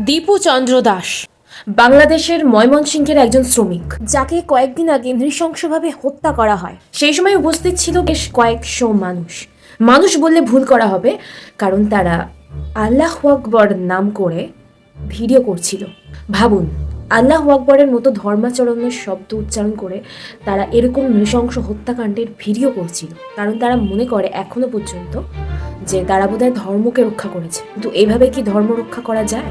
দীপু চন্দ্র দাস বাংলাদেশের ময়মনসিংহের একজন শ্রমিক, যাকে কয়েকদিন আগে নৃশংসভাবে হত্যা করা হয়। সেই সময় উপস্থিত ছিল বেশ কয়েকশো মানুষ বললে ভুল করা হবে, কারণ তারা আল্লাহু আকবর নাম করে ভিডিও করছিল। ভাবুন, আল্লাহু আকবরের মতো ধর্মাচরণের শব্দ উচ্চারণ করে তারা এরকম নৃশংস হত্যাকাণ্ডের ভিডিও করছিল, কারণ তারা মনে করে এখনো পর্যন্ত যে তারা বোধহয় ধর্মকে রক্ষা করেছে। কিন্তু এইভাবে কি ধর্ম রক্ষা করা যায়?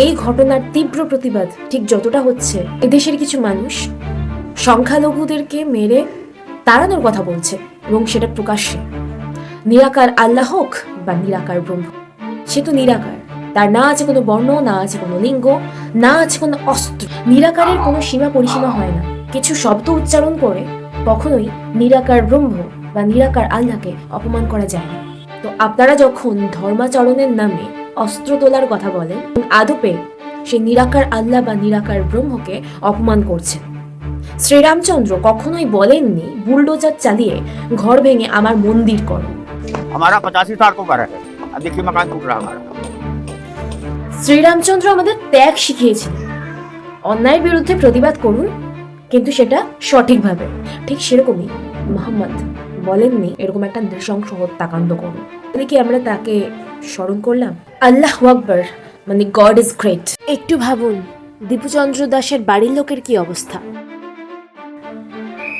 এই ঘটনার তীব্র প্রতিবাদ ঠিক যতটা হচ্ছে, এদেশের কিছু মানুষ সংখ্যালঘুদেরকে মেরে তাড়ানোর কথা বলছে, এবং সেটা প্রকাশ্যে। নিরাকার আল্লাহ হোক বা নিরাকার ব্রহ্ম, সে তো নিরাকার। তার না আছে কোনো বর্ণ, না আছে কোনো লিঙ্গ, না আছে কোনো অস্ত্র। নিরাকারের কোনো সীমা পরিসীমা হয় না। কিছু শব্দ উচ্চারণ করে কখনোই নিরাকার ব্রহ্ম বা নিরাকার আল্লাহকে অপমান করা যায় না। তো আপনারা যখন ধর্মাচরণের নামে অস্ত্র তোলার কথা বলেন, আদপে সে নিরাকার আল্লাহ বা নিরাকার ব্রহ্মকে অপমান করছেন। শ্রীরামচন্দ্র কখনোই বলেননি বুলডোজার চালিয়ে ঘর ভেঙে আমার মন্দির করো। हमारा 85 साल को घर है, अब देखिए मकान टूट रहा हमारा। শ্রীরামচন্দ্র আমাদের ত্যাগ শিখিয়েছিলেন। অন্যায়ের বিরুদ্ধে প্রতিবাদ করুন, কিন্তু সেটা সঠিকভাবে। ঠিক সেরকমই মোহাম্মদ বলেননি এরকম একটা নৃশংস হত্যাকাণ্ড করুন। কি আমরা তাকে স্মরণ করলাম? আল্লাহু আকবার মানে গড ইজ গ্রেট। একটু ভাবুন দীপুচন্দ্র দাসের বাড়ির লোকের কি অবস্থা।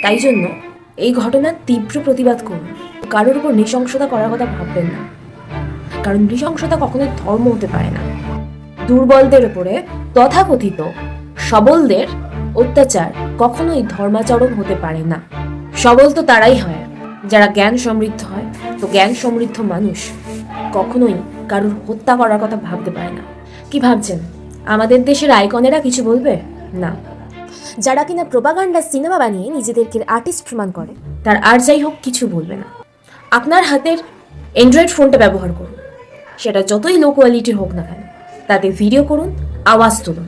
তাই জন্য এই ঘটনার তীব্র প্রতিবাদ করুন। কারোর উপর নৃশংসতা করার কথা ভাববেন না, কারণ নৃশংসতা কখনোই ধর্ম হতে পারে না। দুর্বলদের উপরে তথাকথিত সবলদের অত্যাচার কখনোই ধর্মাচরণ হতে পারে না। সবল তো তারাই হয় যারা জ্ঞান সমৃদ্ধ হয়। তো জ্ঞান সমৃদ্ধ মানুষ কখনোই কারোর হত্যা করার কথা ভাবতে পারে না। কি ভাবছেন আমাদের দেশের আইকনেরা কিছু বলবে? না। যারা কিনা প্রোপাগান্ডা সিনেমা বানিয়ে নিজেদেরকে আর্টিস্ট প্রমাণ করে, তার আর যাই হোক কিছু বলবে না। আপনার হাতের অ্যান্ড্রয়েড ফোনটা ব্যবহার করুন, সেটা যতই লো কোয়ালিটির হোক না কেন, তাতে ভিডিও করুন, আওয়াজ তুলুন।